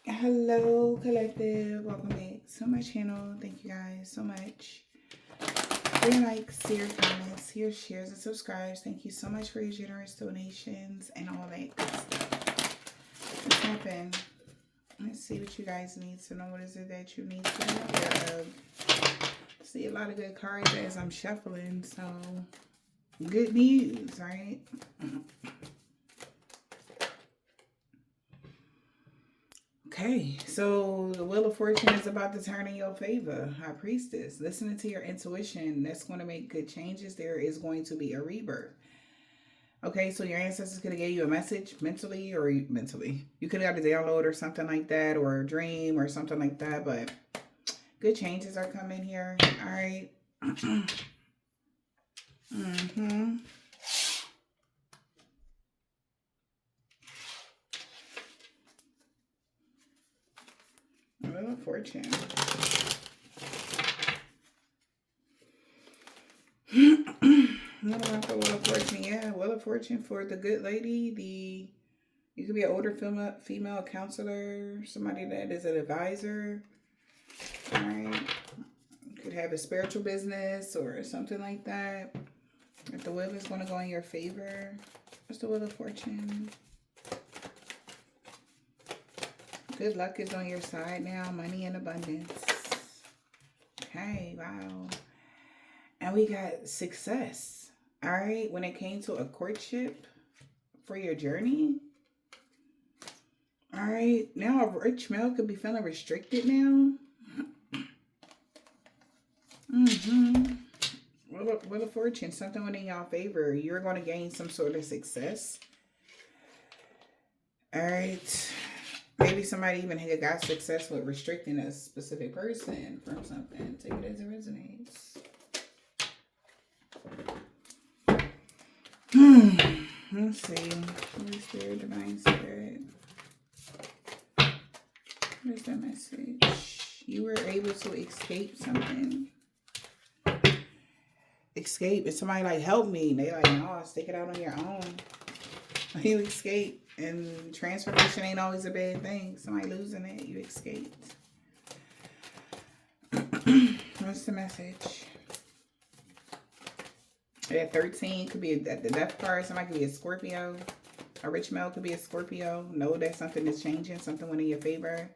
Hello, collective. Welcome back to my channel. Thank you guys so much for your likes, your comments, your shares, and subscribes. Thank you so much for your generous donations and all that good stuff. Let's happened. Let's see what you guys need to know. What is it that you need to know? See a lot of good cards as I'm shuffling. So, good news, right? Okay, so the Wheel of Fortune is about to turn in your favor. High Priestess, listening to your intuition, that's going to make good changes. There is going to be a rebirth. Okay, so your ancestors could have gave you a message mentally or mentally. You could have got a download or something like that, or a dream or something like that, but good changes are coming here. All right. mm-hmm. Wheel of Fortune. What about the Wheel of Fortune? Yeah, Wheel of Fortune for the good lady. You could be an older female counselor, somebody that is an advisor. All right. You could have a spiritual business or something like that. If the wheel is going to go in your favor. What's the Wheel of Fortune? Good luck is on your side now. Money and abundance. Okay, wow. And we got success. All right. When it came to a courtship for your journey. All right. Now a rich male could be feeling restricted now. Wheel of Fortune, something went in y'all favor. You're going to gain some sort of success. All right. Maybe somebody even had got success with restricting a specific person from something. Take it as it resonates. Let's see. Holy Spirit, Divine Spirit. What is that message? You were able to escape something. Escape. And somebody like, help me. They like, no, stick it out on your own. You escape. And transformation ain't always a bad thing. Somebody losing it, you escaped. What's the message? At 13 could be at the death card. Somebody could be a Scorpio. A rich male could be a Scorpio. Know that something is changing. Something went in your favor.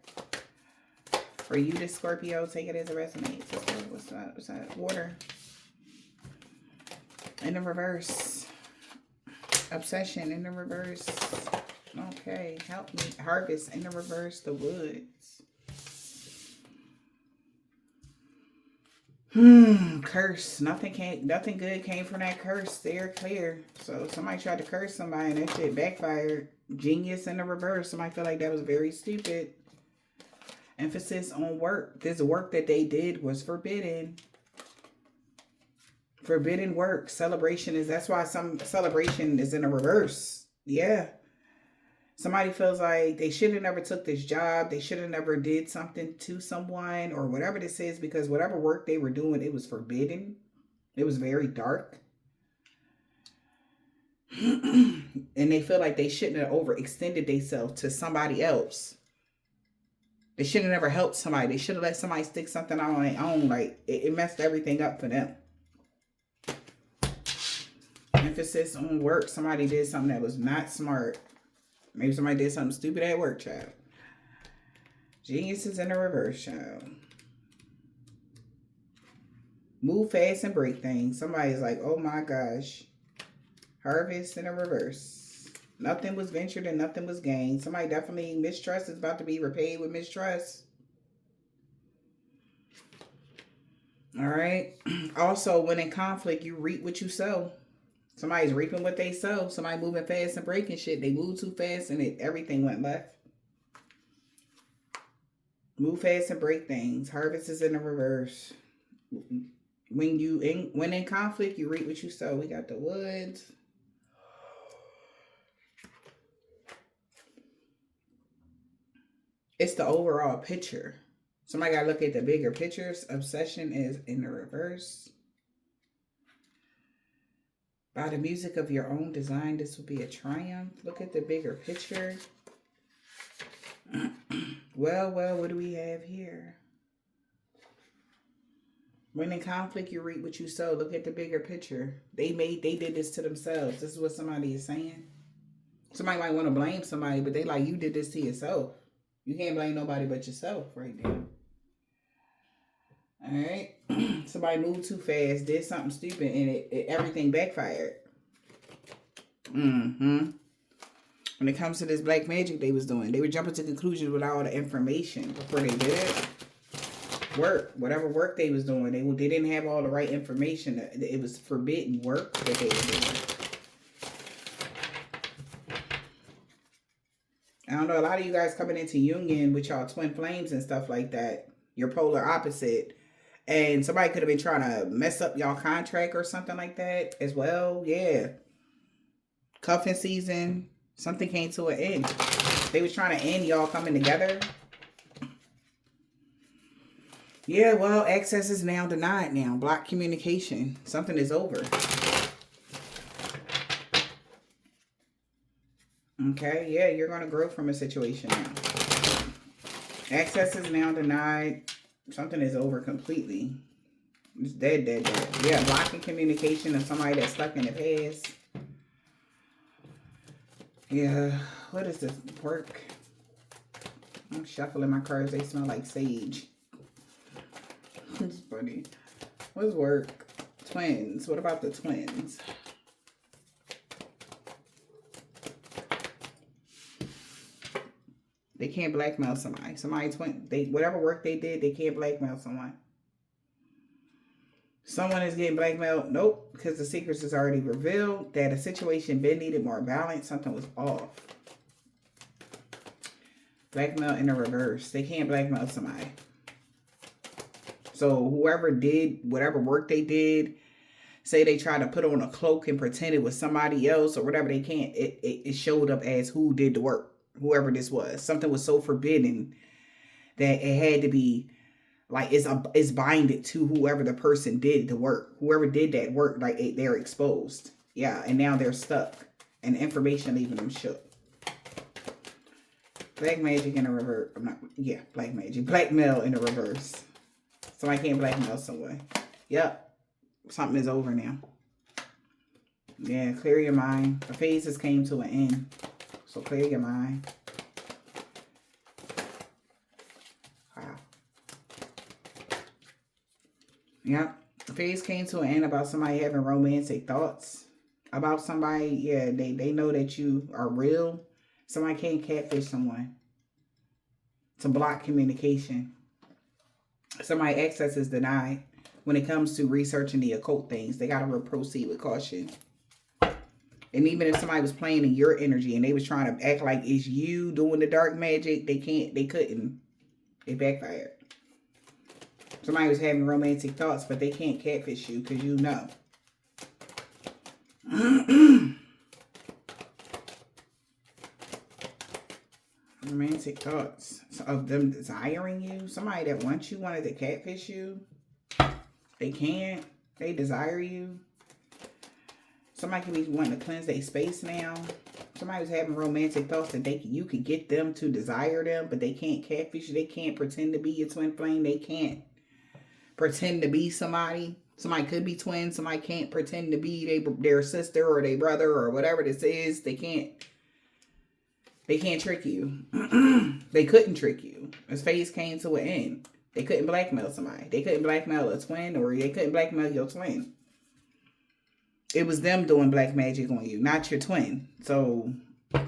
For you, the Scorpio, take it as it resonates. What's that? What's that? Water. In the reverse. Obsession in the reverse. Okay, help me. Harvest in the reverse. The woods. Curse. Nothing good came from that curse. They're clear. So somebody tried to curse somebody and that shit backfired. Genius in the reverse. Somebody feel like that was very stupid. Emphasis on work. This work that they did was forbidden. Forbidden work. Celebration is, that's why some celebration is in the reverse. Yeah. Somebody feels like they should have never took this job. They should have never did something to someone or whatever this is, because whatever work they were doing, it was forbidden. It was very dark. And they feel like they shouldn't have overextended themselves to somebody else. They should have never helped somebody. They should have let somebody stick something out on their own. Like, it messed everything up for them. Emphasis on work. Somebody did something that was not smart. Maybe somebody did something stupid at work, child. Genius is in the reverse, child. Move fast and break things. Somebody's like, oh my gosh. Harvest in the reverse. Nothing was ventured and nothing was gained. Somebody definitely, mistrust is about to be repaid with mistrust. All right. Also, when in conflict, you reap what you sow. Somebody's reaping what they sow. Somebody moving fast and breaking shit. They moved too fast and everything went left. Move fast and break things. Harvest is in the reverse. When in conflict, you reap what you sow. We got the woods. It's the overall picture. Somebody got to look at the bigger pictures. Obsession is in the reverse. By the music of your own design, this will be a triumph. Look at the bigger picture. Well, what do we have here? When in conflict, you reap what you sow. Look at the bigger picture. They did this to themselves. This is what somebody is saying. Somebody might want to blame somebody, but they like, you did this to yourself. You can't blame nobody but yourself right now. All right. Somebody moved too fast, did something stupid, and everything backfired. When it comes to this black magic they was doing, they were jumping to conclusions without all the information before they did it. Whatever work they was doing, they didn't have all the right information. It was forbidden work that they were doing. I don't know, a lot of you guys coming into union with y'all twin flames and stuff like that, your polar opposite, and somebody could have been trying to mess up y'all contract or something like that as well. Yeah. Cuffing season, something came to an end. They was trying to end y'all coming together. Yeah, well, access is now denied now. Block communication. Something is over. Okay, yeah, you're going to grow from a situation now. Access is now denied. Something is over completely. It's dead. Yeah, blocking communication of somebody that's stuck in the past. Yeah, what is this? Work. I'm shuffling my cards. They smell like sage. It's funny. What's work? Twins. What about the twins? They can't blackmail somebody. Whatever work they did, they can't blackmail someone. Someone is getting blackmailed. Nope, because the secrets is already revealed that a situation been needed more balance. Something was off. Blackmail in the reverse. They can't blackmail somebody. So whoever did whatever work they did, say they tried to put on a cloak and pretend it was somebody else or whatever, they can't. It showed up as who did the work. Whoever this was. Something was so forbidden that it had to be like it's binded to whoever the person did the work. Whoever did that work, like they're exposed. Yeah, and now they're stuck. And information leaving them shook. Black magic in a reverse. Black magic. Blackmail in a reverse. Somebody can't blackmail someone. Yep. Something is over now. Yeah, clear your mind. The phases came to an end. So clear your mind. Wow. Yep. The phase came to an end about somebody having romantic thoughts about somebody. Yeah, they know that you are real. Somebody can't catfish someone. To block communication. Somebody access is denied. When it comes to researching the occult things, they got to proceed with caution. And even if somebody was playing in your energy and they was trying to act like it's you doing the dark magic, they couldn't. It backfired. Somebody was having romantic thoughts, but they can't catfish you because you know. Romantic thoughts of them desiring you. Somebody that wants you wanted to catfish you. They can't. They desire you. Somebody could be wanting to cleanse their space now. Somebody was having romantic thoughts that you could get them to desire them, but they can't catfish you. They can't pretend to be your twin flame. They can't pretend to be somebody. Somebody could be twins. Somebody can't pretend to be their sister or their brother or whatever this is. They can't trick you. They couldn't trick you. This phase came to an end. They couldn't blackmail somebody. They couldn't blackmail a twin, or they couldn't blackmail your twin. It was them doing black magic on you, not your twin. So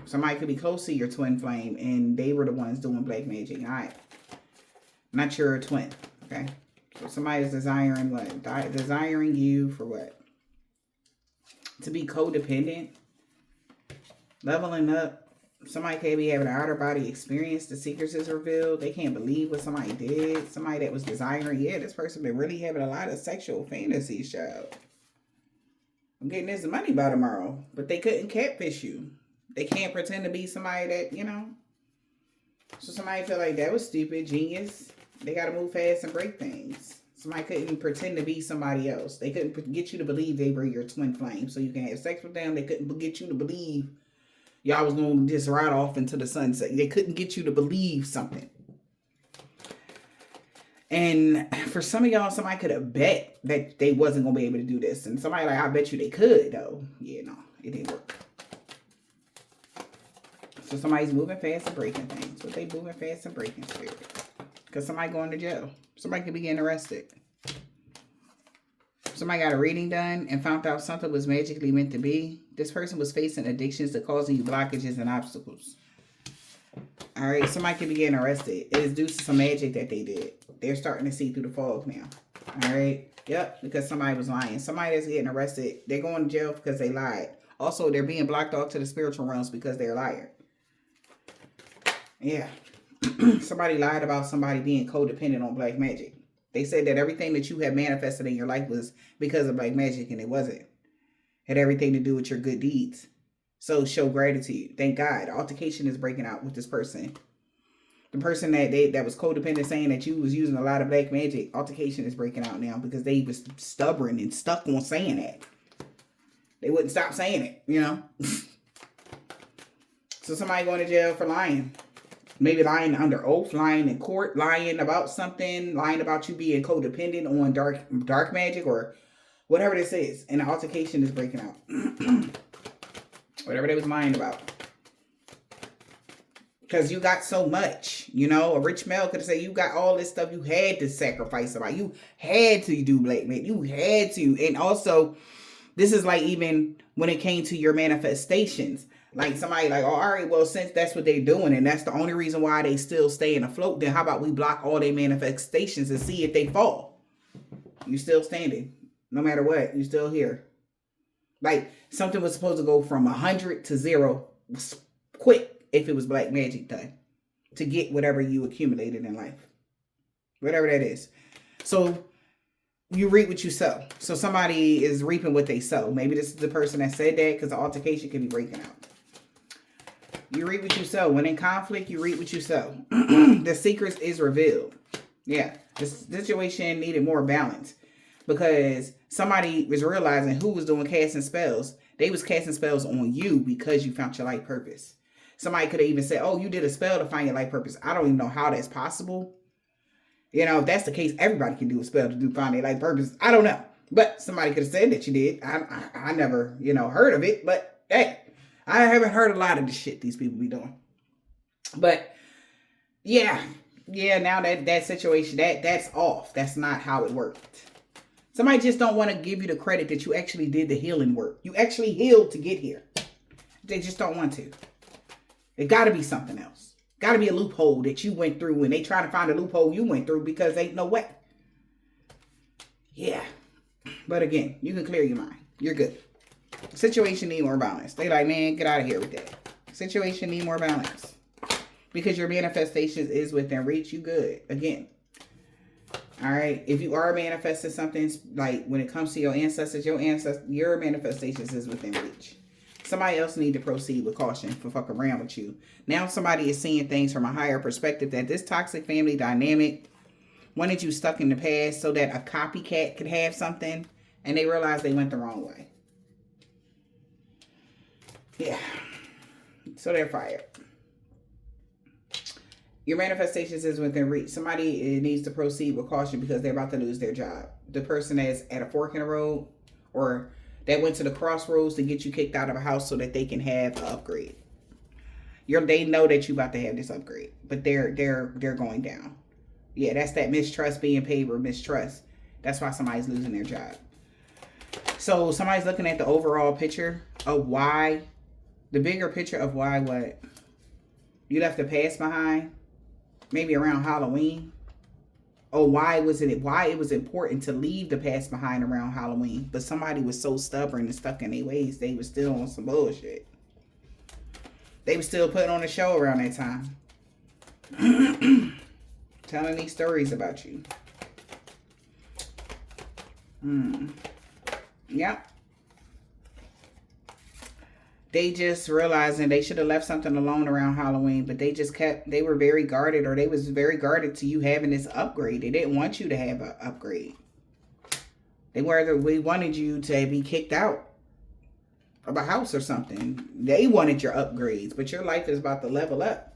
somebody could be close to your twin flame and they were the ones doing black magic. All right. Not your twin. Okay. So somebody is desiring what? Desiring you for what? To be codependent. Leveling up. Somebody could be having an outer body experience. The secrets is revealed. They can't believe what somebody did. Somebody that was desiring. Yeah, this person been really having a lot of sexual fantasies, child. I'm getting this money by tomorrow. But they couldn't catfish you. They can't pretend to be somebody that, you know. So somebody feel like that was stupid, genius. They got to move fast and break things. Somebody couldn't pretend to be somebody else. They couldn't get you to believe they were your twin flame so you can have sex with them. They couldn't get you to believe y'all was going to just ride off into the sunset. They couldn't get you to believe something. And for some of y'all, somebody could have bet that they wasn't going to be able to do this. And somebody like, I bet you they could, though. Yeah, no, it didn't work. So somebody's moving fast and breaking things. What they moving fast and breaking, spirit? Because somebody going to jail. Somebody could be getting arrested. Somebody got a reading done and found out something was magically meant to be. This person was facing addictions that causing you blockages and obstacles. All right, somebody could be getting arrested. It is due to some magic that they did. They're starting to see through the fog now. All right, yep, because somebody was lying. Somebody that's getting arrested, they're going to jail because they lied. Also, they're being blocked off to the spiritual realms because they're a liar. Yeah, somebody lied about somebody being codependent on black magic. They said that everything that you have manifested in your life was because of black magic, and it wasn't. It had everything to do with your good deeds. So show gratitude. Thank God. Altercation is breaking out with this person. The person that was codependent saying that you was using a lot of black magic, altercation is breaking out now because they was stubborn and stuck on saying that. They wouldn't stop saying it, you know. So somebody going to jail for lying. Maybe lying under oath, lying in court, lying about something, lying about you being codependent on dark magic or whatever this is. And the altercation is breaking out. Whatever they was lying about. Because you got so much. You know, a rich male could say you got all this stuff. You had to sacrifice somebody. You had to do black magic. You had to. And also, this is like even when it came to your manifestations. Like somebody like, oh, all right, well, since that's what they're doing and that's the only reason why they still staying afloat, then how about we block all their manifestations and see if they fall? You still standing. No matter what, you still here. Like something was supposed to go from 100 to 0 quick if it was black magic done to get whatever you accumulated in life. Whatever that is. So you reap what you sow. So somebody is reaping what they sow. Maybe this is the person that said that because the altercation could be breaking out. You reap what you sow. When in conflict, you reap what you sow. The secret is revealed. Yeah. This situation needed more balance because somebody was realizing who was doing casting spells. They was casting spells on you because you found your life purpose. Somebody could have even said, oh, you did a spell to find your life purpose. I don't even know how that's possible. You know, if that's the case, everybody can do a spell to find their life purpose. I don't know. But somebody could have said that you did. I never, heard of it. But hey, I haven't heard a lot of the shit these people be doing. But yeah, now that situation, that's off. That's not how it worked. Somebody just don't want to give you the credit that you actually did the healing work. You actually healed to get here. They just don't want to. It got to be something else. Got to be a loophole that you went through and they try to find a loophole you went through because ain't no way. Yeah. But again, you can clear your mind. You're good. Situation need more balance. They like, man, get out of here with that. Situation need more balance. Because your manifestations is within reach, you good. Again. All right. If you are manifesting something, like when it comes to your ancestors, your manifestations is within reach. Somebody else need to proceed with caution for fucking around with you. Now somebody is seeing things from a higher perspective that this toxic family dynamic wanted you stuck in the past so that a copycat could have something and they realized they went the wrong way. Yeah. So they're fired. Your manifestations is within reach. Somebody needs to proceed with caution because they're about to lose their job. The person that's at a fork in the road or that went to the crossroads to get you kicked out of a house so that they can have an upgrade. They know that you about to have this upgrade, but they're going down. Yeah, that's that mistrust being paid with mistrust. That's why somebody's losing their job. So somebody's looking at the overall picture of why, the bigger picture of why what? You left the past behind, maybe around Halloween. Oh, why it was important to leave the past behind around Halloween. But somebody was so stubborn and stuck in their ways, they was still on some bullshit. They was still putting on a show around that time. Telling these stories about you. Yep. They just realizing they should have left something alone around Halloween, but they were very guarded, or they was very guarded to you having this upgrade. They didn't want you to have an upgrade. We wanted you to be kicked out of a house or something. They wanted your upgrades, but your life is about to level up.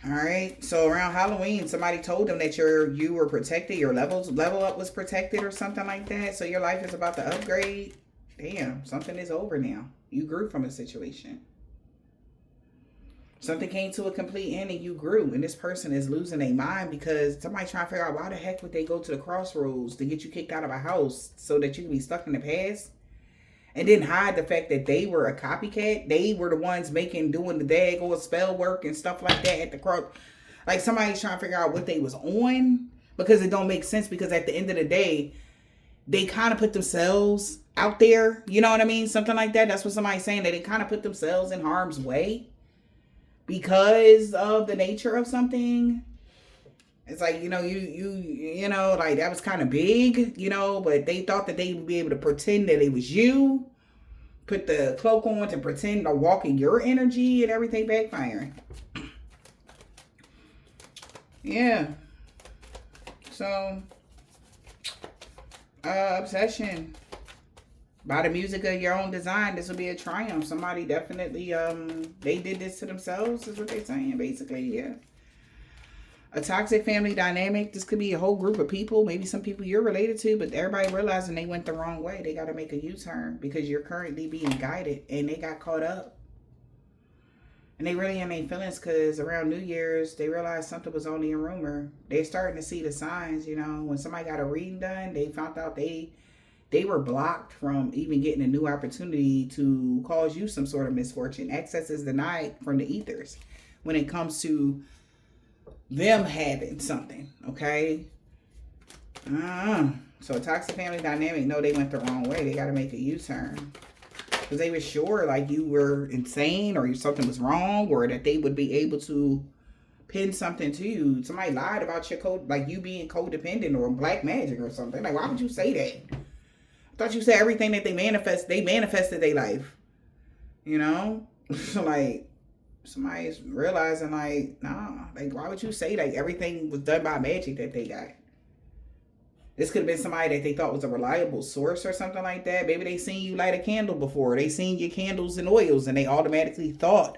All right. So around Halloween, somebody told them that you were protected, your level up was protected or something like that. So your life is about to upgrade. Damn, something is over now. You grew from a situation. Something came to a complete end and you grew. And this person is losing their mind because somebody trying to figure out why the heck would they go to the crossroads to get you kicked out of a house so that you can be stuck in the past? And didn't hide the fact that they were a copycat. They were the ones doing the daggone spell work and stuff like that at the cross. Like somebody's trying to figure out what they was on because it don't make sense because at the end of the day, they kind of put themselves out there. You know what I mean? Something like that. That's what somebody's saying, that they kind of put themselves in harm's way because of the nature of something. It's like, you know, you know, like that was kind of big, you know, but they thought that they would be able to pretend that it was you, put the cloak on to pretend to walk in your energy and everything backfiring. Yeah. So, obsession. By the music of your own design, this will be a triumph. Somebody definitely, they did this to themselves, is what they're saying, basically, yeah. A toxic family dynamic. This could be a whole group of people. Maybe some people you're related to, but everybody realizing they went the wrong way. They got to make a U-turn because you're currently being guided and they got caught up. And they really in their feelings because around New Year's, they realized something was only a rumor. They're starting to see the signs, you know. When somebody got a reading done, they found out they were blocked from even getting a new opportunity to cause you some sort of misfortune. Access is denied from the ethers when it comes to them having something, okay? So a toxic family dynamic, no, they went the wrong way. They got to make a U-turn. Because they were sure like you were insane or something was wrong or that they would be able to pin something to you. Somebody lied about your like you being codependent or black magic or something. Like, why would you say that? I thought you said everything that they manifested their life. You know? So like, somebody's realizing like, nah, like why would you say like everything was done by magic that they got? This could have been somebody that they thought was a reliable source or something like that. Maybe they seen you light a candle before. They seen your candles and oils and they automatically thought,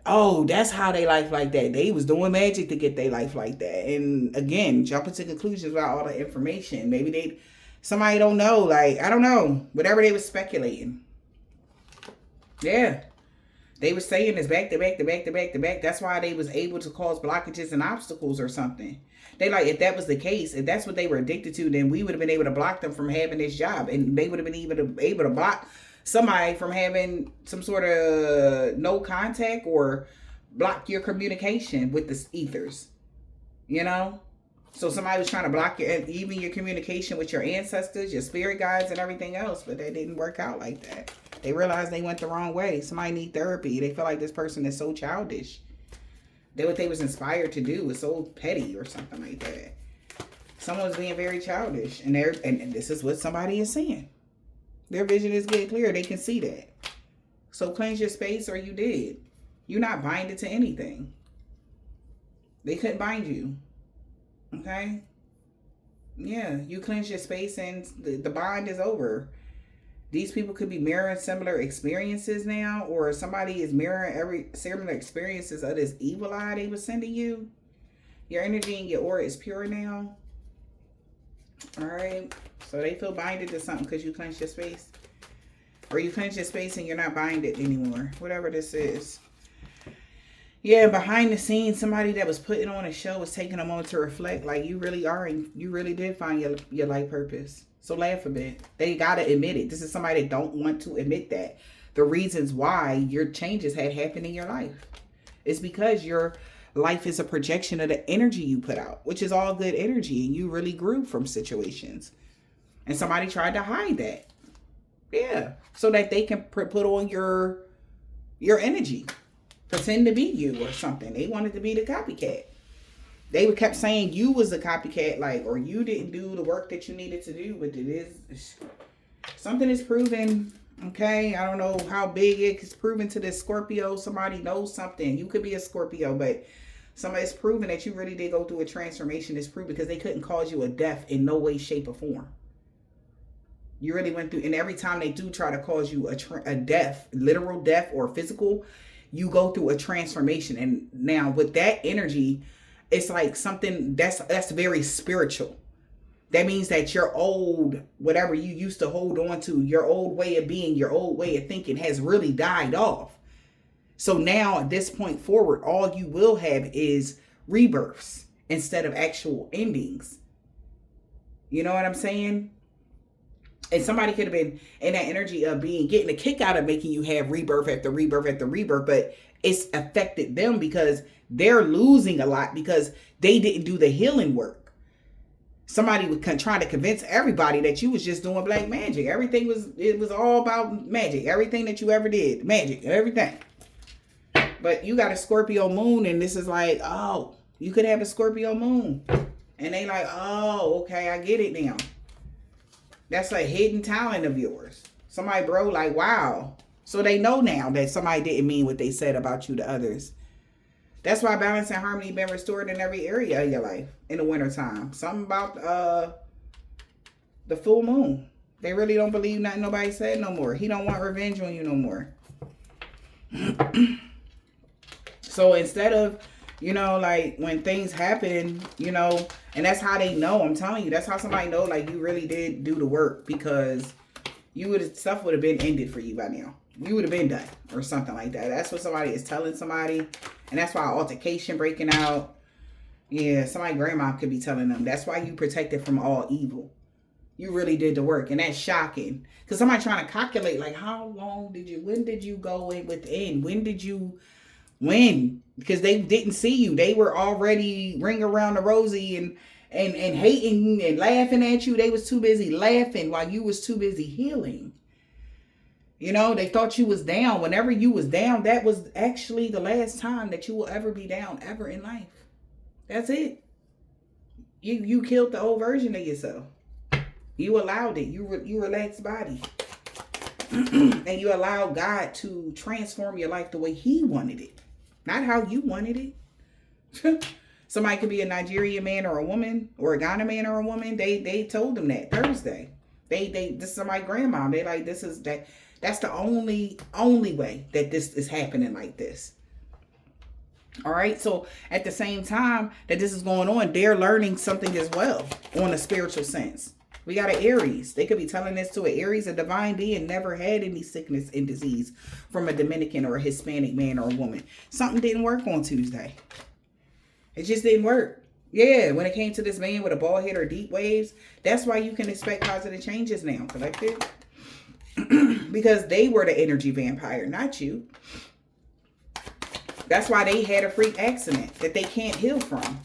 oh, that's how they life like that. They was doing magic to get their life like that. And again, jumping to conclusions about all the information. Maybe somebody don't know, like, I don't know. Whatever they was speculating. Yeah. They were saying this back to back to back to back to back. That's why they was able to cause blockages and obstacles or something. They like, if that was the case, if that's what they were addicted to, then we would have been able to block them from having this job. And they would have been able to block somebody from having some sort of no contact or block your communication with the ethers. You know? So somebody was trying to block even your communication with your ancestors, your spirit guides and everything else. But that didn't work out like that. They realized they went the wrong way. Somebody need therapy. They feel like this person is so childish. That what they was inspired to do was so petty or something like that. Someone's being very childish. And this is what somebody is saying. Their vision is getting clear. They can see that. So cleanse your space or you did. You're not binded to anything. They couldn't bind you. Okay? Yeah, you cleanse your space and the bind is over. These people could be mirroring similar experiences now, or somebody is mirroring similar experiences of this evil eye they were sending you. Your energy and your aura is pure now. All right. So they feel binded to something because you cleanse your space. Or you cleanse your space and you're not binded anymore. Whatever this is. Yeah, behind the scenes, somebody that was putting on a show was taking a moment to reflect. Like, you really are, and you really did find your life purpose. So laugh a bit. They got to admit it. This is somebody that don't want to admit that. The reasons why your changes had happened in your life. It's because your life is a projection of the energy you put out, which is all good energy. And you really grew from situations. And somebody tried to hide that. Yeah. So that they can put on your energy. Pretend to be you or something. They wanted to be the copycat. They kept saying you was a copycat, like, or you didn't do the work that you needed to do, but it is something is proven. Okay, I don't know how big it's proven to this Scorpio. Somebody knows something. You could be a Scorpio, but somebody's proven that you really did go through a transformation. It's proven because they couldn't cause you a death in no way, shape, or form. You really went through, and every time they do try to cause you a death, literal death or physical, you go through a transformation. And now with that energy, it's like something that's very spiritual. That means that your old, whatever you used to hold on to, your old way of being, your old way of thinking has really died off. So now at this point forward, all you will have is rebirths instead of actual endings. You know what I'm saying? And somebody could have been in that energy of getting a kick out of making you have rebirth after rebirth after rebirth, but it's affected them because they're losing a lot because they didn't do the healing work. Somebody was trying to convince everybody that you was just doing black magic. It was all about magic. Everything that you ever did, magic, everything. But you got a Scorpio moon, and this is like, oh, you could have a Scorpio moon. And they like, oh, okay, I get it now. That's a hidden talent of yours. Somebody, bro, like, wow. So they know now that somebody didn't mean what they said about you to others. That's why balance and harmony been restored in every area of your life in the wintertime. Something about the full moon. They really don't believe nothing nobody said no more. He don't want revenge on you no more. So instead of, like when things happen, and that's how they know. I'm telling you, that's how somebody know like you really did do the work, because stuff would have been ended for you by now. You would have been done or something like that. That's what somebody is telling somebody. And that's why altercation breaking out. Yeah, somebody grandma could be telling them. That's why you protected from all evil. You really did the work. And that's shocking. Because somebody trying to calculate, like, when did you go in within? When? Because they didn't see you. They were already ring around the rosy and hating and laughing at you. They was too busy laughing while you was too busy healing. They thought you was down. Whenever you was down, that was actually the last time that you will ever be down ever in life. That's it. You killed the old version of yourself. You allowed it. You relaxed body. And you allowed God to transform your life the way he wanted it. Not how you wanted it. Somebody could be a Nigerian man or a woman, or a Ghana man or a woman. They told them that Thursday. This is my grandma. They like, that's the only way that this is happening like this. All right. So at the same time that this is going on, they're learning something as well on a spiritual sense. We got an Aries. They could be telling this to an Aries, a divine being never had any sickness and disease from a Dominican or a Hispanic man or a woman. Something didn't work on Tuesday. It just didn't work. Yeah, when it came to this man with a bald head or deep waves, that's why you can expect positive changes now, collective. Because they were the energy vampire, not you. That's why they had a freak accident that they can't heal from.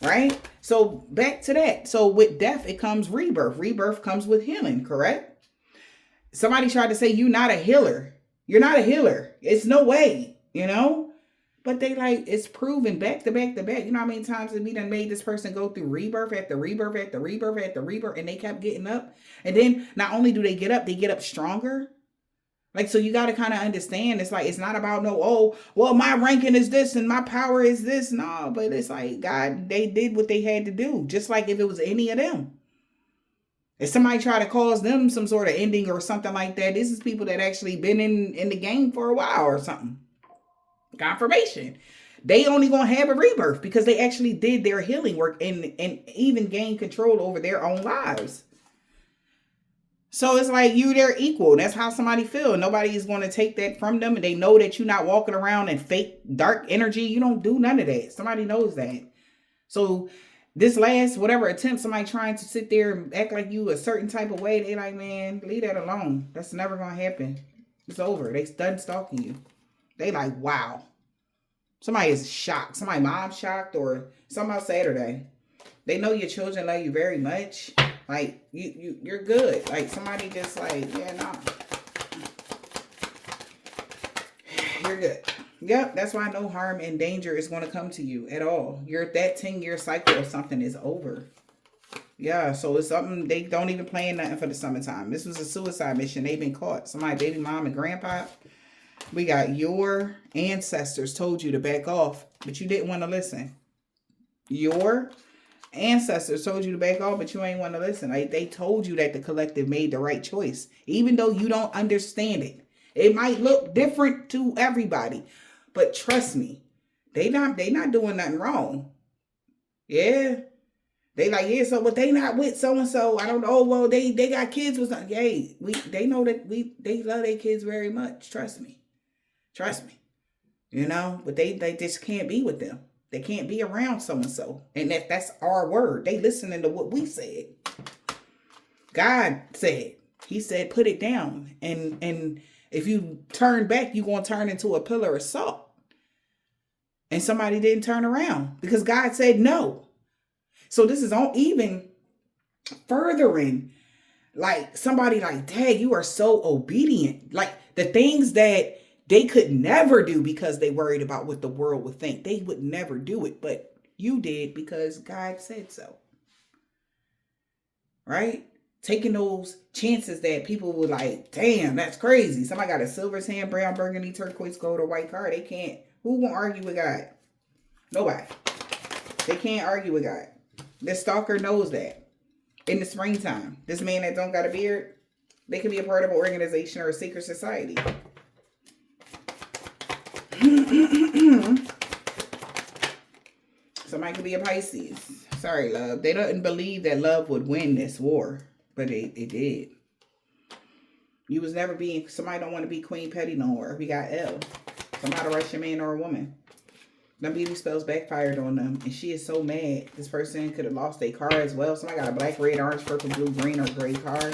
Right? So back to that. So with death, it comes rebirth. Rebirth comes with healing, correct? Somebody tried to say you're not a healer. You're not a healer. It's no way, But they like, it's proven back to back to back. You know how many times we done made this person go through rebirth after rebirth after rebirth after rebirth, and they kept getting up. And then not only do they get up stronger. Like, so you got to kind of understand, it's like, it's not about my ranking is this and my power is this. No, but it's like, God, they did what they had to do. Just like if it was any of them. If somebody try to cause them some sort of ending or something like that, this is people that actually been in the game for a while or something. Confirmation. They only going to have a rebirth because they actually did their healing work and even gained control over their own lives. So it's like they're equal. That's how somebody feel. Nobody is going to take that from them. And they know that you're not walking around in fake dark energy. You don't do none of that. Somebody knows that. So this last whatever attempt, somebody trying to sit there and act like you a certain type of way, they like, man, leave that alone. That's never going to happen. It's over. They done stalking you. They like, wow. Somebody is shocked. Somebody mom shocked or something about Saturday. They know your children love you very much. Like, you're good. Like, somebody just like, yeah, no. You're good. Yep, that's why no harm and danger is going to come to you at all. That 10-year cycle of something is over. Yeah, so it's something, they don't even plan nothing for the summertime. This was a suicide mission. They've been caught. Somebody, baby mom and grandpa. We got your ancestors told you to back off, but you didn't want to listen. Your ancestors told you to back off, but you ain't want to listen. Like, they told you that the collective made the right choice, even though you don't understand it. It might look different to everybody, But trust me, they not doing nothing wrong. Yeah. They like, yeah, so but they not with so and so. I don't know. Well, they got kids with something. Yay. They know that they love their kids very much. Trust me. Trust me. You know, but they just can't be with them. They can't be around so and so. And that's our word. They listening to what we said. God said. He said, put it down. And if you turn back, you're going to turn into a pillar of salt. And somebody didn't turn around because God said no. So this is all even furthering, like somebody like, dang, you are so obedient. Like the things that they could never do because they worried about what the world would think. They would never do it, but you did because God said so. Right? Taking those chances that people were like, damn, that's crazy. Somebody got a silver, tan, brown, burgundy, turquoise, gold, or white car. They can't. Who won't argue with God? Nobody. They can't argue with God. The stalker knows that. In the springtime, this man that don't got a beard, they could be a part of an organization or a secret society. Somebody could be a Pisces. Sorry, love. They didn't believe that love would win this war, but it did. You was never being, somebody don't want to be Queen Petty no more. We got L. Somebody Russian man or a woman. Them beauty spells backfired on them. And she is so mad. This person could have lost their car as well. Somebody got a black, red, orange, purple, blue, green, or gray car.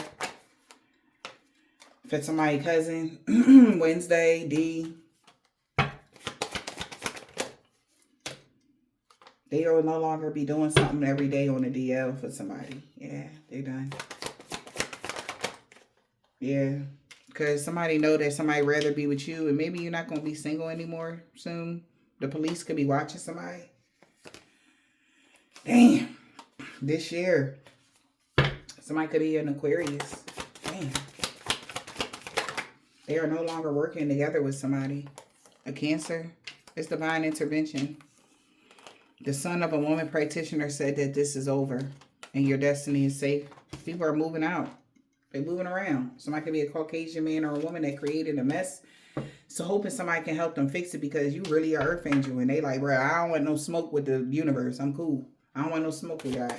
If it's somebody's cousin. Wednesday, D. They will no longer be doing something every day on the DL for somebody. Yeah, they done. Yeah. Because somebody know that somebody rather be with you. And maybe you're not going to be single anymore soon. The police could be watching somebody. Damn. This year. Somebody could be an Aquarius. Damn. They are no longer working together with somebody. A Cancer. It's divine intervention. The son of a woman practitioner said that this is over. And your destiny is safe. People are moving out. They're moving around. Somebody could be a Caucasian man or a woman that created a mess. So hoping somebody can help them fix it because you really are Earth Angel. And they like, bro, I don't want no smoke with the universe. I'm cool. I don't want no smoke with God.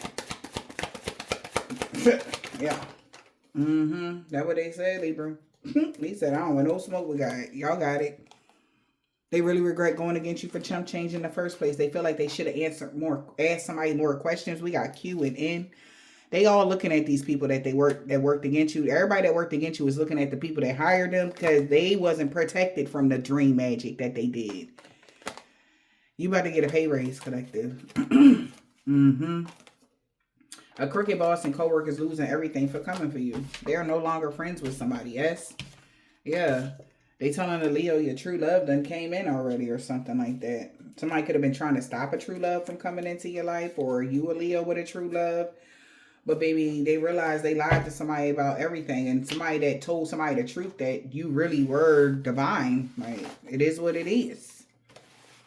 Yeah. That's what they said, Libra. He said, I don't want no smoke with God. Y'all got it. They really regret going against you for chump change in the first place. They feel like they should have asked somebody more questions. We got Q and N. They all looking at these people that worked against you. Everybody that worked against you is looking at the people that hired them because they wasn't protected from the dream magic that they did. You about to get a pay raise, collective. A crooked boss and co-workers losing everything for coming for you. They are no longer friends with somebody. Yes? Yeah. They telling the Leo your true love done came in already or something like that. Somebody could have been trying to stop a true love from coming into your life, or you a Leo with a true love. But baby, they realized they lied to somebody about everything. And somebody that told somebody the truth that you really were divine. Like, it is what it is.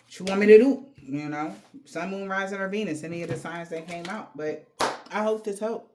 What you want me to do? You know? Sun, Moon, Rising, or Venus. Any of the signs that came out. But I hope this helped.